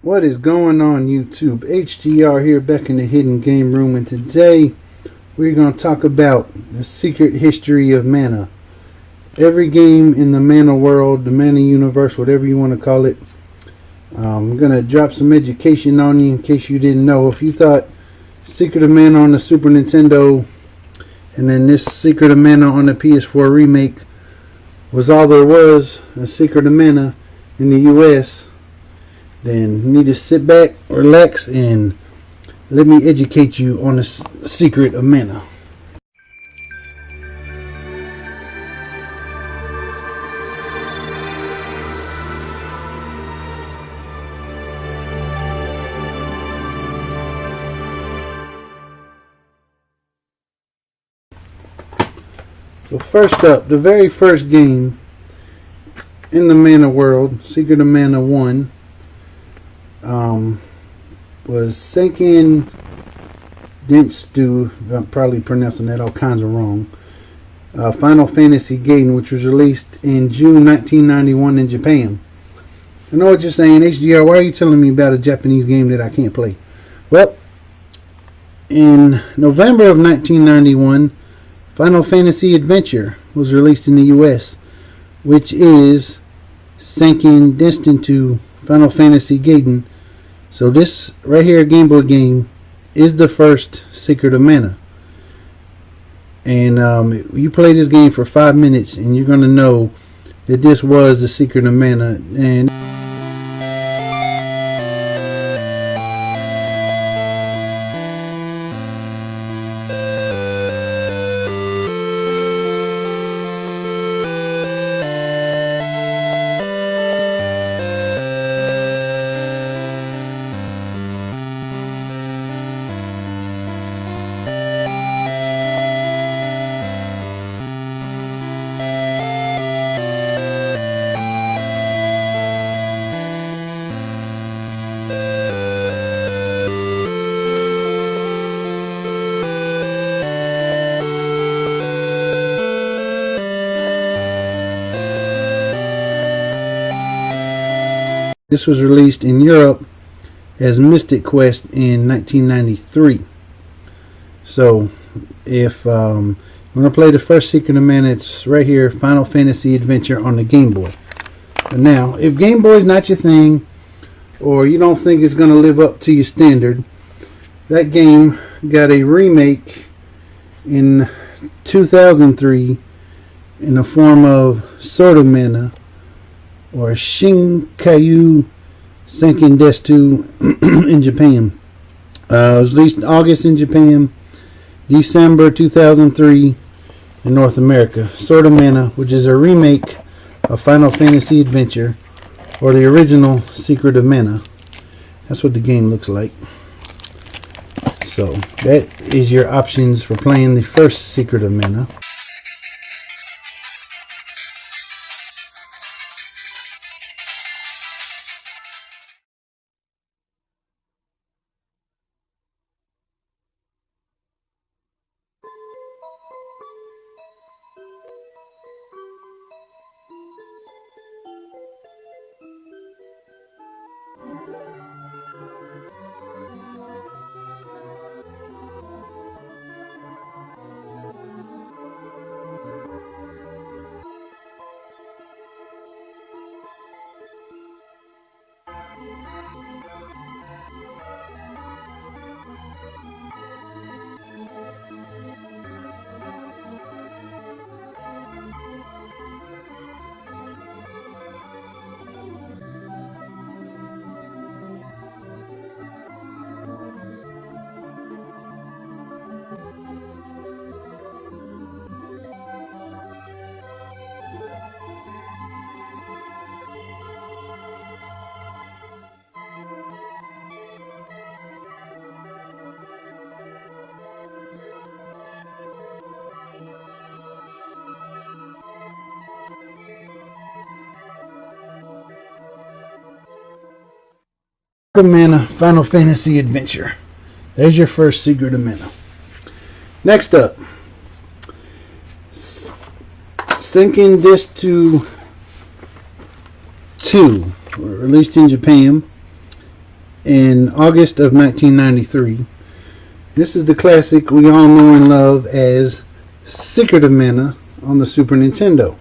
What is going on YouTube? HGR here, back in the hidden game room, and today we're going to talk about the secret history of mana. Every game in the mana world, the mana universe, whatever you want to call it. I'm going to drop some education on you in case you didn't know. If you thought Secret of Mana on the Super Nintendo and then this Secret of Mana on the PS4 remake was all there was, a Secret of Mana in the US, then you need to sit back, relax, and let me educate you on the Secret of Mana. So first up, the very first game in the Mana world, Secret of Mana 1, was Secert Denstu, I'm probably pronouncing that all kinds of wrong, Final Fantasy Gaiden, which was released in June 1991 in Japan. I know what you're saying, HGR, why are you telling me about a Japanese game that I can't play? Well, in November of 1991, Final Fantasy Adventure was released in the US, which is Secert Denstu Final Fantasy Gaiden. So this right here, Game Boy game, is the first Secret of Mana. And you play this game for 5 minutes and you're going to know that this was the Secret of Mana. And this was released in Europe as Mystic Quest in 1993. So if you want to play the first Secret of Mana, it's right here, Final Fantasy Adventure on the Game Boy. But now, if Game Boy is not your thing, or you don't think it's going to live up to your standard, that game got a remake in 2003 in the form of Sword of Mana, or Shinkaiu Secert Denstu in Japan. It was released in August in Japan, December 2003 in North America. Sword of Mana, which is a remake of Final Fantasy Adventure, or the original Secret of Mana. That's what the game looks like. So that is your options for playing the first Secret of Mana. Mana Final Fantasy Adventure. There's your first Secret of Mana. Next up, Secert Denstu 2, released in Japan in August of 1993. This is the classic we all know and love as Secret of Mana on the Super Nintendo,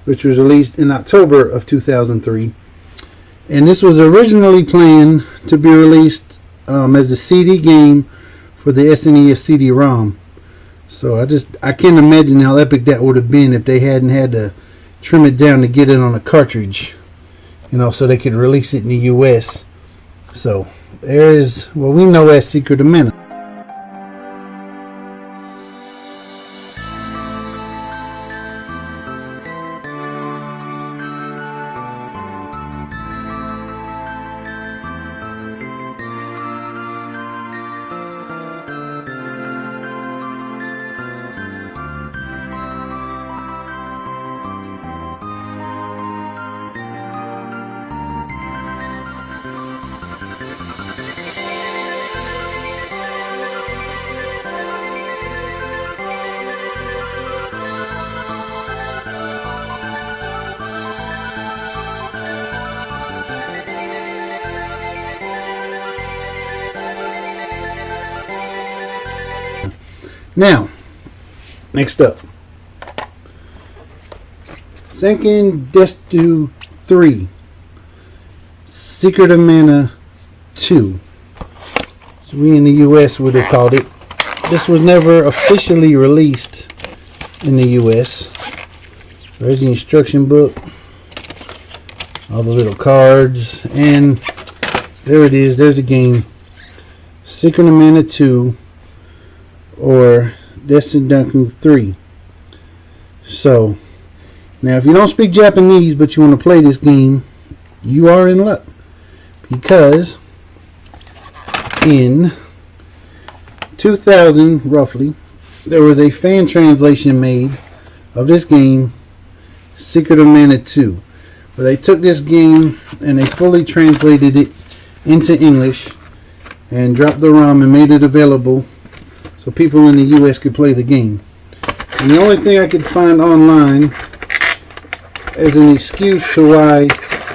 which was released in October of 2003. And this was originally planned to be released as a CD game for the SNES CD-ROM. So I can't imagine how epic that would have been if they hadn't had to trim it down to get it on a cartridge, so they could release it in the US. So there is what we know as Secret of Mana. Now, next up, Senkin Desu 3, Secret of Mana 2. So we in the US would have called it. This was never officially released in the US. There's the instruction book, all the little cards, and there it is. There's the game, Secret of Mana 2. Or Desu 3. So now if you don't speak Japanese but you want to play this game, you are in luck, because in 2000 roughly there was a fan translation made of this game, Secret of Mana 2, where they took this game and they fully translated it into English and dropped the ROM and made it available so people in the US could play the game. And the only thing I could find online as an excuse to why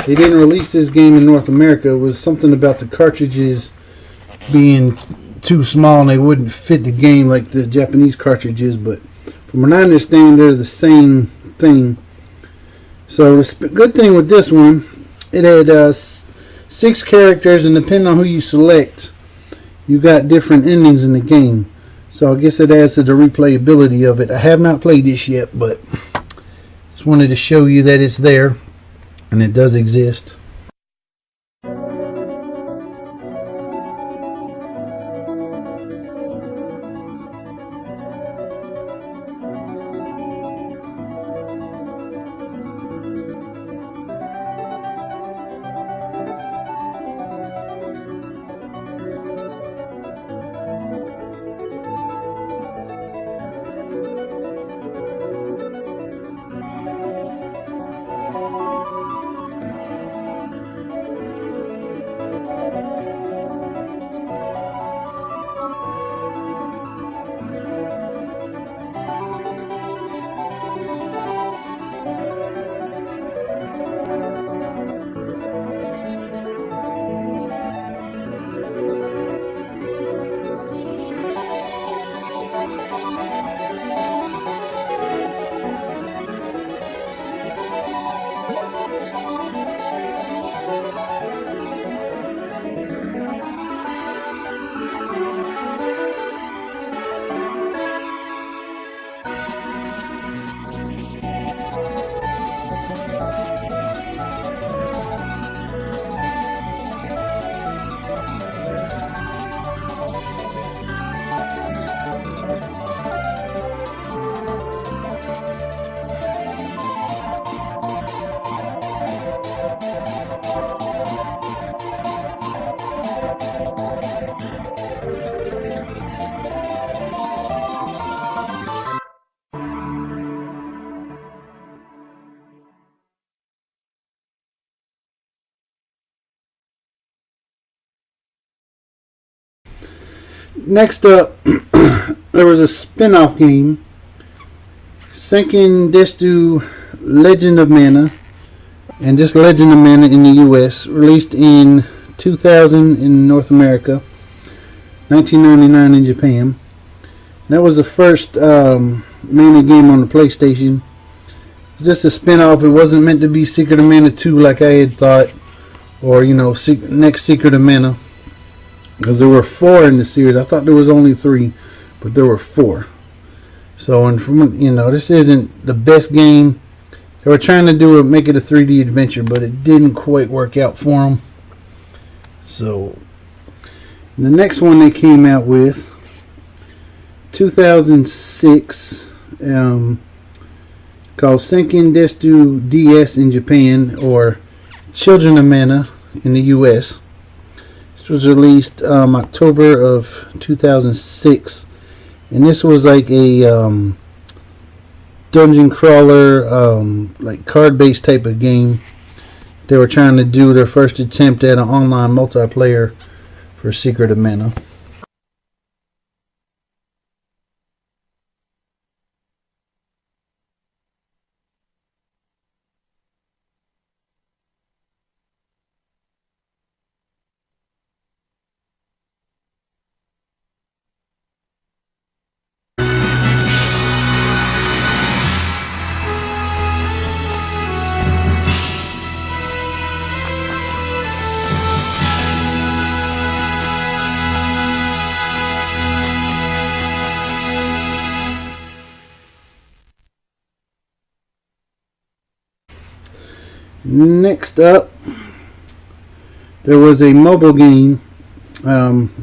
they didn't release this game in North America was something about the cartridges being too small and they wouldn't fit the game like the Japanese cartridges, but from what I understand, they're the same thing. So the good thing with this one, it had 6 characters, and depending on who you select, you got different endings in the game. So I guess it adds to the replayability of it. I have not played this yet, but just wanted to show you that it's there and it does exist. Next up, there was a spin-off game, Senkin Desu Legend of Mana, and just Legend of Mana in the US, released in 2000 in North America, 1999 in Japan. That was the first Mana game on the PlayStation. Just a spin-off. It wasn't meant to be Secret of Mana 2 like I had thought, or next Secret of Mana, because there were 4 in the series. I thought there was only 3, but there were 4. So, and from this isn't the best game. They were trying to make it a 3D adventure, but it didn't quite work out for them. So, the next one they came out with, 2006, called Senkin Desu DS in Japan, or Children of Mana in the US. This was released October of 2006, and this was like a dungeon crawler, like card-based type of game. They were trying to do their first attempt at an online multiplayer for Secret of Mana. Next up, there was a mobile game,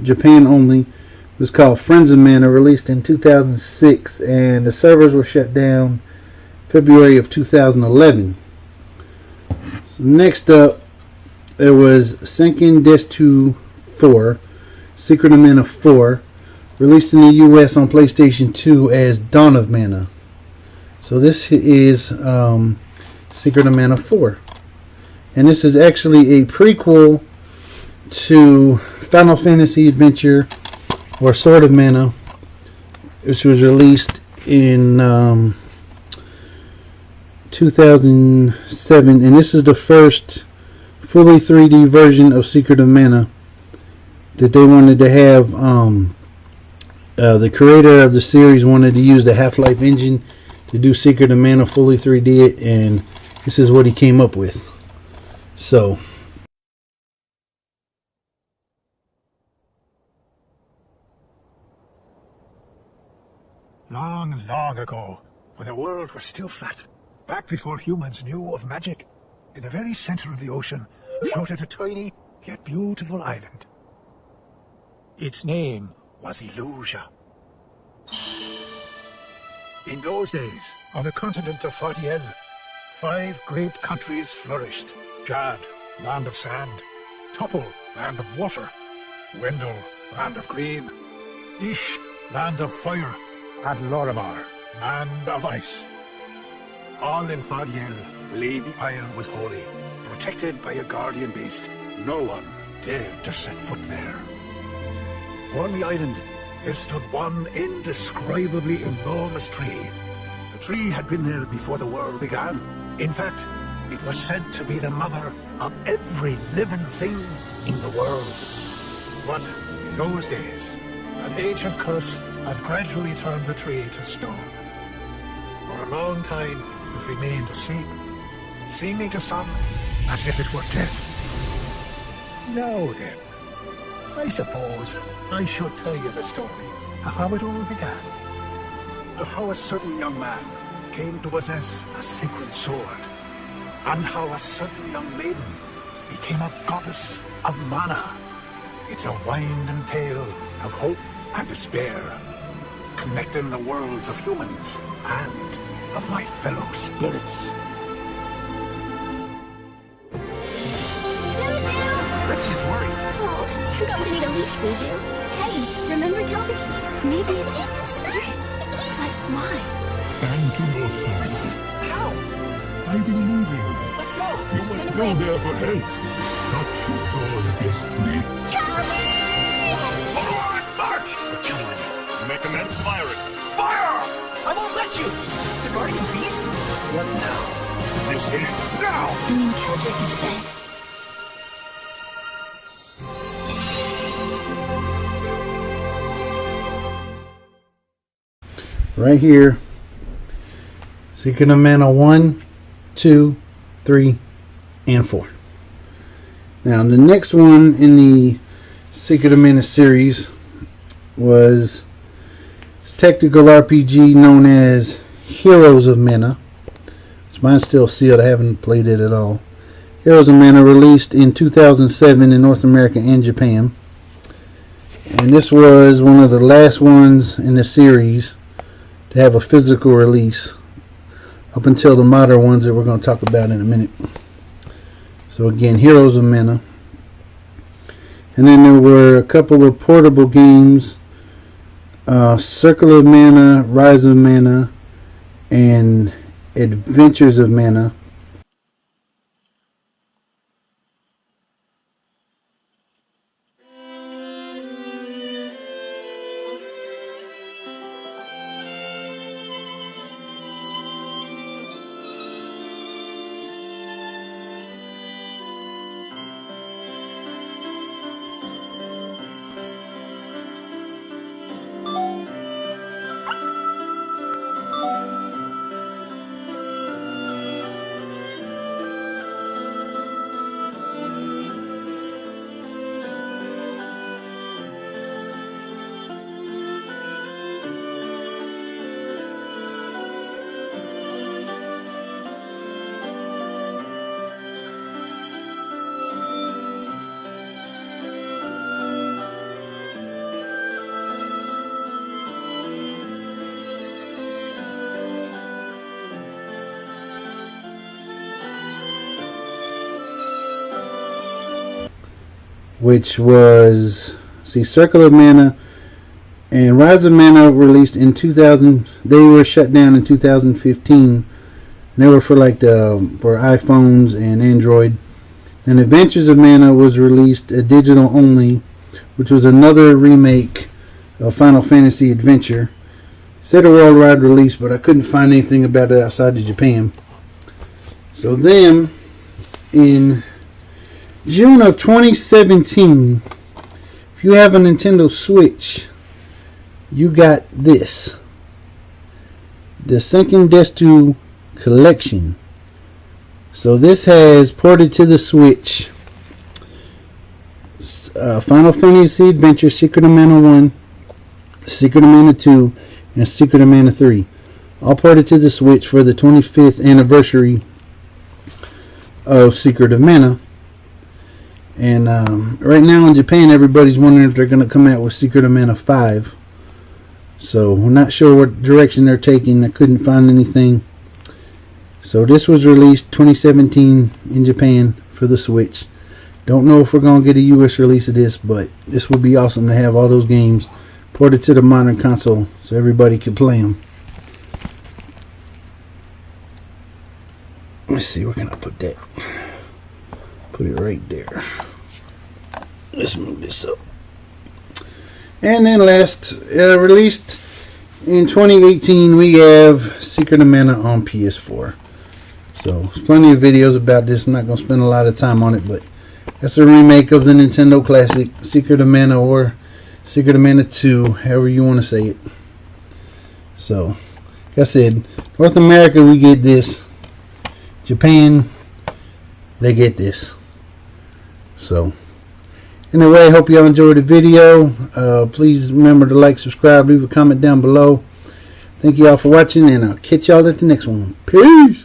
Japan only. It was called Friends of Mana, released in 2006, and the servers were shut down February of 2011. So next up, there was Senkin Desu 4, Secret of Mana 4, released in the US on PlayStation 2 as Dawn of Mana. So this is Secret of Mana 4. And this is actually a prequel to Final Fantasy Adventure, or Sword of Mana, which was released in 2007. And this is the first fully 3D version of Secret of Mana that they wanted to have. The creator of the series wanted to use the Half-Life engine to do Secret of Mana fully 3D it, and this is what he came up with. So, long, long ago, when the world was still flat, back before humans knew of magic, in the very center of the ocean floated a tiny yet beautiful island. Its name was Illusia. In those days, on the continent of Fardiel, 5 great countries flourished. Jad, land of sand; Topple, land of water; Wendel, land of green; Ish, land of fire; and Lorimar, land of ice. All in Fardiel believed the isle was holy, protected by a guardian beast. No one dared to set foot there. On the island, there stood one indescribably enormous tree. The tree had been there before the world began. In fact, it was said to be the mother of every living thing in the world. But in those days, an ancient curse had gradually turned the tree to stone. For a long time, it remained asleep, seeming to some as if it were dead. Now then, I suppose I should tell you the story of how it all began. Of how a certain young man came to possess a sacred sword, and how a certain young maiden became a goddess of mana. It's a winding tale of hope and despair, connecting the worlds of humans and of my fellow spirits. Betsy's worried. Oh, you're going to need a leash, Buju. Hey, remember Kelby? Maybe it's a spirit. But why? And to your son. Betsy, how? I believe you. Let's go! You must go there for help. Touch his own destiny. Kelby! Forward, march! We're counting on you. Make amends, fire it. Fire! I won't let you! The guardian beast? What now? This is Now! You mean Keldrick is dead? right here. Secret of Mana 1, 2, 3, and 4. Now the next one in the Secret of Mana series was this tactical RPG known as Heroes of Mana. Mine's still sealed. I haven't played it at all. Heroes of Mana, released in 2007 in North America and Japan. And this was one of the last ones in the series to have a physical release, up until the modern ones that we're going to talk about in a minute. So again, Heroes of Mana. And then there were a couple of portable games, Circle of Mana, Rise of Mana, and Adventures of Mana. Which was, Circle of Mana and Rise of Mana released in 2000. They were shut down in 2015. And they were for for iPhones and Android. And Adventures of Mana was released digital only, which was another remake of Final Fantasy Adventure. It said a worldwide release, but I couldn't find anything about it outside of Japan. So then, in June of 2017, if you have a Nintendo Switch, you got this, the Sunken Desu Collection. So this has ported to the Switch Final Fantasy Adventure, Secret of Mana 1, Secret of Mana 2, and Secret of Mana 3. All ported to the Switch for the 25th anniversary of Secret of Mana. And right now in Japan, everybody's wondering if they're going to come out with Secret of Mana 5. So we're not sure what direction they're taking. I couldn't find anything. So this was released 2017 in Japan for the Switch. Don't know if we're going to get a US release of this, but this would be awesome to have all those games ported to the modern console so everybody could play them. Let's see, where can I put that? Put it right there. Let's move this up. And then last, released in 2018, we have Secret of Mana on PS4. So, there's plenty of videos about this. I'm not going to spend a lot of time on it, but that's a remake of the Nintendo classic Secret of Mana, or Secret of Mana 2, however you want to say it. So, like I said, North America, we get this. Japan, they get this. So, anyway, I hope y'all enjoyed the video. Please remember to like, subscribe, leave a comment down below. Thank y'all for watching, and I'll catch y'all at the next one. Peace!